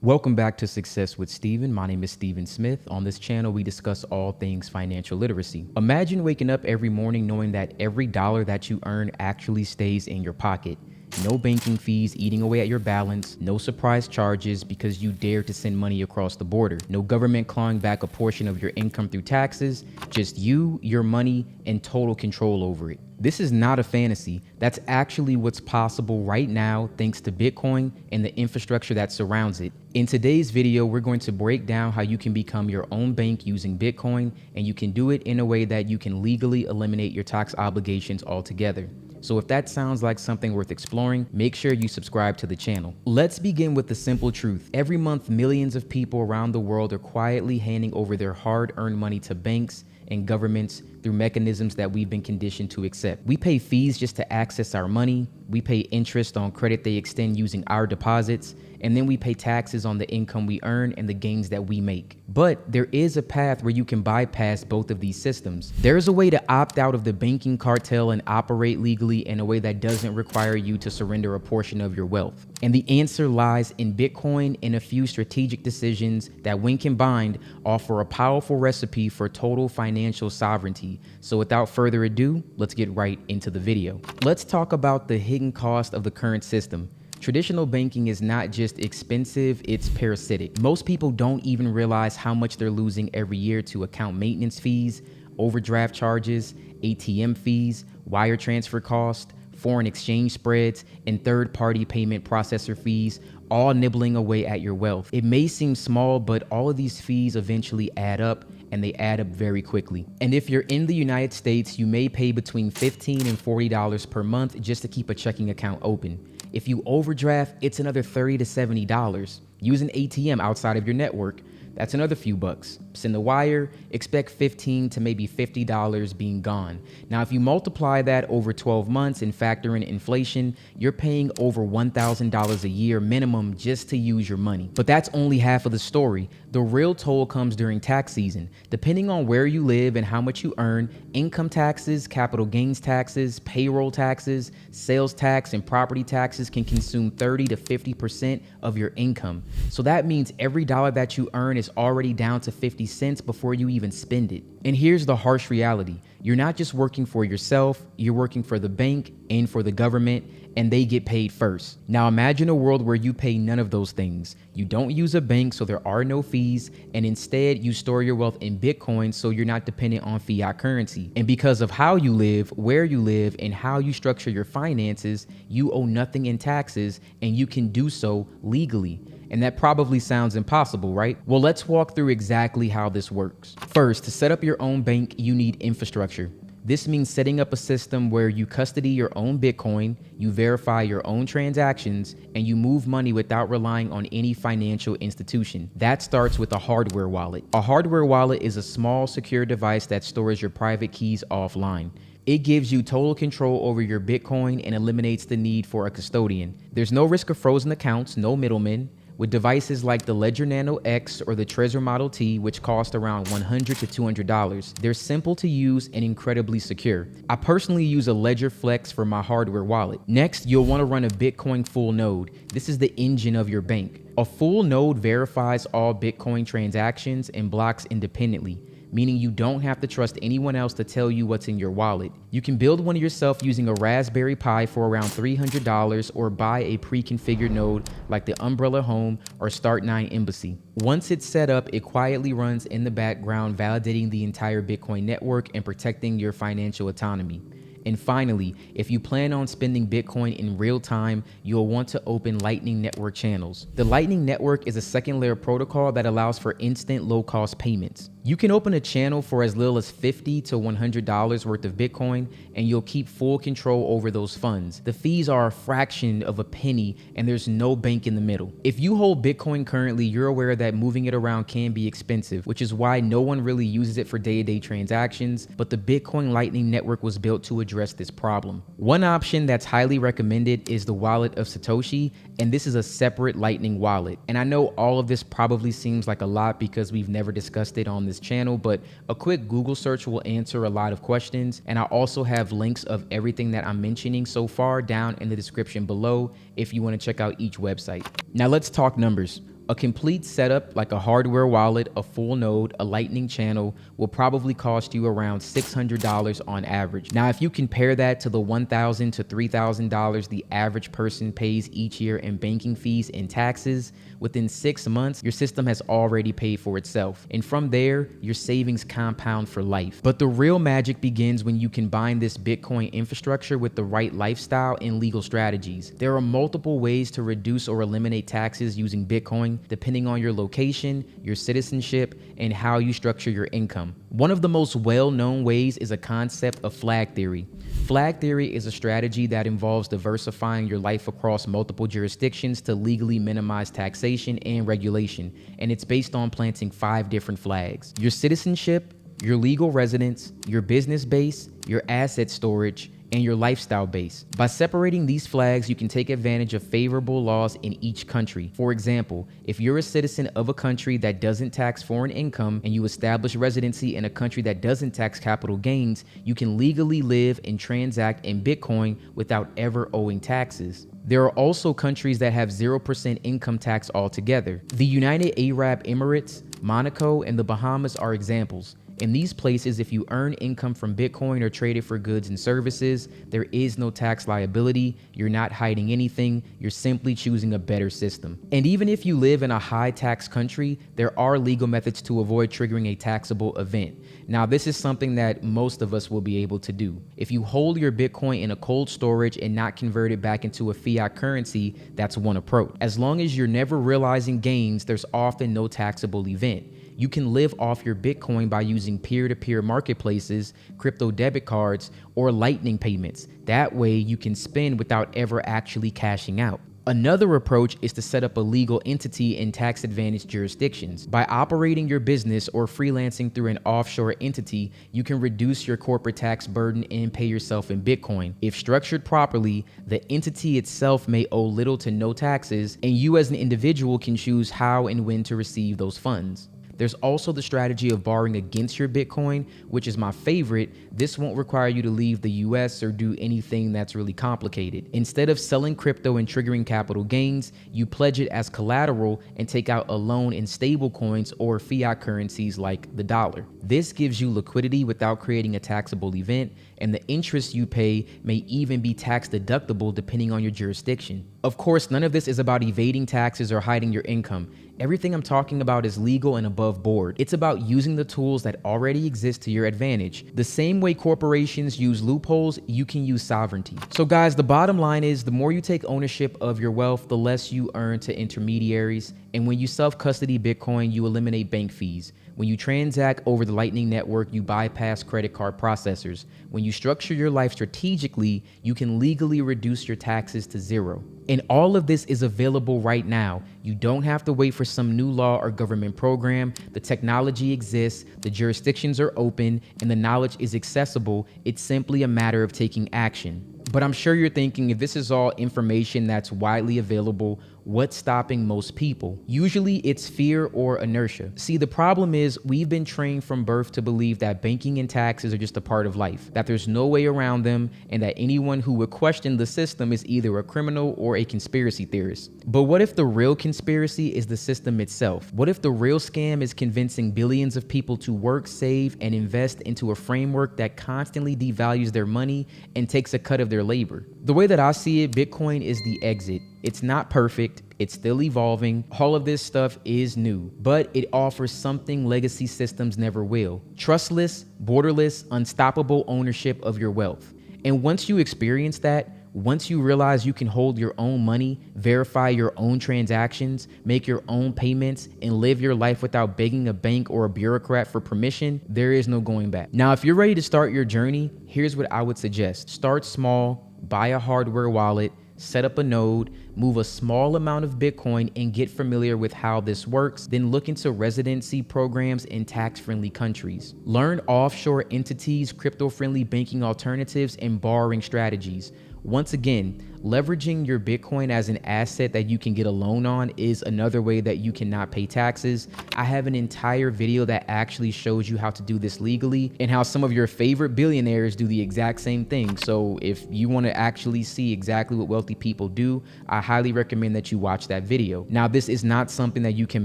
Welcome back to Success with Steven. My name is Steven Smith. On this channel, we discuss all things financial literacy. Imagine waking up every morning knowing that every dollar that you earn actually stays in your pocket. No banking fees eating away at your balance, no surprise charges because you dare to send money across the border, no government clawing back a portion of your income through taxes, just you, your money, and total control over it. This is not a fantasy. That's actually what's possible right now thanks to Bitcoin and the infrastructure that surrounds it. In today's video, we're going to break down how you can become your own bank using Bitcoin, and you can do it in a way that you can legally eliminate your tax obligations altogether. So if that sounds like something worth exploring, make sure you subscribe to the channel. Let's begin with the simple truth. Every month, millions of people around the world are quietly handing over their hard-earned money to banks and governments through mechanisms that we've been conditioned to accept. We pay fees just to access our money. We pay interest on credit they extend using our deposits. And then we pay taxes on the income we earn and the gains that we make. But there is a path where you can bypass both of these systems. There's a way to opt out of the banking cartel and operate legally in a way that doesn't require you to surrender a portion of your wealth. And the answer lies in Bitcoin and a few strategic decisions that, when combined, offer a powerful recipe for total financial sovereignty. So without further ado, let's get right into the video. Let's talk about the hidden cost of the current system. Traditional banking is not just expensive, it's parasitic. Most people don't even realize how much they're losing every year to account maintenance fees, overdraft charges, ATM fees, wire transfer costs, foreign exchange spreads, and third-party payment processor fees, all nibbling away at your wealth. It may seem small, but all of these fees eventually add up, and they add up very quickly. And if you're in the United States, you may pay between $15 and $40 per month just to keep a checking account open. If you overdraft, it's another $30 to $70. Use an ATM outside of your network. That's another few bucks. Send a wire, expect $15 to maybe $50 being gone. Now, if you multiply that over 12 months and factor in inflation, you're paying over $1,000 a year minimum just to use your money. But that's only half of the story. The real toll comes during tax season. Depending on where you live and how much you earn, income taxes, capital gains taxes, payroll taxes, sales tax, and property taxes can consume 30 to 50% of your income. So that means every dollar that you earn is already down to 50 cents before you even spend it. And here's the harsh reality. You're not just working for yourself, you're working for the bank and for the government, and they get paid first. Now imagine a world where you pay none of those things. You don't use a bank, so there are no fees, and instead you store your wealth in Bitcoin so you're not dependent on fiat currency. And because of how you live, where you live, and how you structure your finances, you owe nothing in taxes, and you can do so legally. And that probably sounds impossible, right? Well, let's walk through exactly how this works. First, to set up your own bank, you need infrastructure. This means setting up a system where you custody your own Bitcoin, you verify your own transactions, and you move money without relying on any financial institution. That starts with a hardware wallet. A hardware wallet is a small, secure device that stores your private keys offline. It gives you total control over your Bitcoin and eliminates the need for a custodian. There's no risk of frozen accounts, no middlemen. With devices like the Ledger Nano X or the Trezor Model T, which cost around $100 to $200, they're simple to use and incredibly secure. I personally use a Ledger Flex for my hardware wallet. Next, you'll want to run a Bitcoin full node. This is the engine of your bank. A full node verifies all Bitcoin transactions and blocks independently, meaning you don't have to trust anyone else to tell you what's in your wallet. You can build one yourself using a Raspberry Pi for around $300 or buy a pre-configured node like the Umbrella Home or Start9 Embassy. Once it's set up, it quietly runs in the background, validating the entire Bitcoin network and protecting your financial autonomy. And finally, if you plan on spending Bitcoin in real time, you'll want to open Lightning Network channels. The Lightning Network is a second layer protocol that allows for instant low-cost payments. You can open a channel for as little as $50 to $100 worth of Bitcoin, and you'll keep full control over those funds. The fees are a fraction of a penny, and there's no bank in the middle. If you hold Bitcoin currently, you're aware that moving it around can be expensive, which is why no one really uses it for day-to-day transactions, but the Bitcoin Lightning Network was built to address this problem. One option that's highly recommended is the Wallet of Satoshi, and this is a separate Lightning wallet. And I know all of this probably seems like a lot because we've never discussed it on this channel, but a quick Google search will answer a lot of questions. And I also have links of everything that I'm mentioning so far down in the description below if you want to check out each website. Now let's talk numbers. A complete setup like a hardware wallet, a full node, a lightning channel will probably cost you around $600 on average. Now, if you compare that to the $1,000 to $3,000 the average person pays each year in banking fees and taxes, within 6 months, your system has already paid for itself. And from there, your savings compound for life. But the real magic begins when you combine this Bitcoin infrastructure with the right lifestyle and legal strategies. There are multiple ways to reduce or eliminate taxes using Bitcoin, depending on your location, your citizenship, and how you structure your income. One of the most well-known ways is a concept of flag theory. Flag theory is a strategy that involves diversifying your life across multiple jurisdictions to legally minimize taxation and regulation, and it's based on planting 5 different flags: your citizenship, your legal residence, your business base, your asset storage, and your lifestyle base. By separating these flags, you can take advantage of favorable laws in each country. For example, if you're a citizen of a country that doesn't tax foreign income and you establish residency in a country that doesn't tax capital gains, you can legally live and transact in Bitcoin without ever owing taxes. There are also countries that have 0% income tax altogether. The United Arab Emirates, Monaco, and the Bahamas are examples. In these places, if you earn income from Bitcoin or trade it for goods and services, there is no tax liability. You're not hiding anything. You're simply choosing a better system. And even if you live in a high tax country, there are legal methods to avoid triggering a taxable event. Now, this is something that most of us will be able to do. If you hold your Bitcoin in a cold storage and not convert it back into a fiat currency, that's one approach. As long as you're never realizing gains, there's often no taxable event. You can live off your Bitcoin by using peer-to-peer marketplaces, crypto debit cards, or lightning payments. That way you can spend without ever actually cashing out. Another approach is to set up a legal entity in tax-advantaged jurisdictions. By operating your business or freelancing through an offshore entity, you can reduce your corporate tax burden and pay yourself in Bitcoin. If structured properly, the entity itself may owe little to no taxes, and you as an individual can choose how and when to receive those funds. There's also the strategy of borrowing against your Bitcoin, which is my favorite. This won't require you to leave the US or do anything that's really complicated. Instead of selling crypto and triggering capital gains, you pledge it as collateral and take out a loan in stable coins or fiat currencies like the dollar. This gives you liquidity without creating a taxable event, and the interest you pay may even be tax deductible depending on your jurisdiction. Of course, none of this is about evading taxes or hiding your income. Everything I'm talking about is legal and above board. It's about using the tools that already exist to your advantage. The same way corporations use loopholes, you can use sovereignty. So guys, the bottom line is the more you take ownership of your wealth, the less you earn to intermediaries. And when you self-custody Bitcoin, you eliminate bank fees. When you transact over the Lightning Network, you bypass credit card processors. When you structure your life strategically, you can legally reduce your taxes to 0. And all of this is available right now. You don't have to wait for some new law or government program. The technology exists, the jurisdictions are open, and the knowledge is accessible. It's simply a matter of taking action. But I'm sure you're thinking, if this is all information that's widely available, what's stopping most people? Usually it's fear or inertia. See, the problem is we've been trained from birth to believe that banking and taxes are just a part of life, that there's no way around them, and that anyone who would question the system is either a criminal or a conspiracy theorist. But what if the real conspiracy is the system itself? What if the real scam is convincing billions of people to work, save, and invest into a framework that constantly devalues their money and takes a cut of their labor? The way that I see it, Bitcoin is the exit. It's not perfect. It's still evolving. All of this stuff is new, but it offers something legacy systems never will: trustless, borderless, unstoppable ownership of your wealth. And once you experience that, once you realize you can hold your own money, verify your own transactions, make your own payments, and live your life without begging a bank or a bureaucrat for permission, there is no going back. Now, if you're ready to start your journey, here's what I would suggest. Start small, buy a hardware wallet, set up a node, move a small amount of Bitcoin, and get familiar with how this works. Then look into residency programs in tax-friendly countries. Learn offshore entities, crypto-friendly banking alternatives, and borrowing strategies. Once again, leveraging your Bitcoin as an asset that you can get a loan on is another way that you cannot pay taxes. I have an entire video that actually shows you how to do this legally and how some of your favorite billionaires do the exact same thing. So if you want to actually see exactly what wealthy people do, I highly recommend that you watch that video. Now, this is not something that you can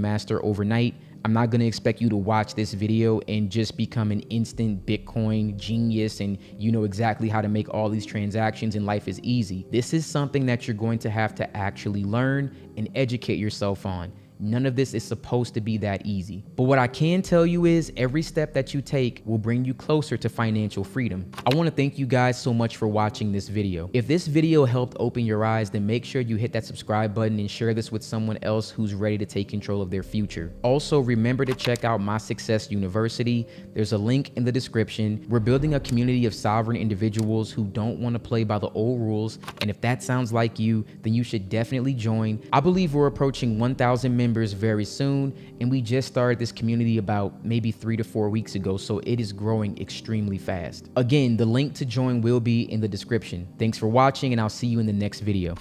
master overnight. I'm not going to expect you to watch this video and just become an instant Bitcoin genius and you know exactly how to make all these transactions and life is easy. This is something that you're going to have to actually learn and educate yourself on. None of this is supposed to be that easy. But what I can tell you is every step that you take will bring you closer to financial freedom. I want to thank you guys so much for watching this video. If this video helped open your eyes, then make sure you hit that subscribe button and share this with someone else who's ready to take control of their future. Also, remember to check out My Success University. There's a link in the description. We're building a community of sovereign individuals who don't want to play by the old rules. And if that sounds like you, then you should definitely join. I believe we're approaching 1,000 members very soon, and we just started this community about maybe 3 to 4 weeks ago, so it is growing extremely fast. Again, the link to join will be in the description. Thanks for watching, and I'll see you in the next video.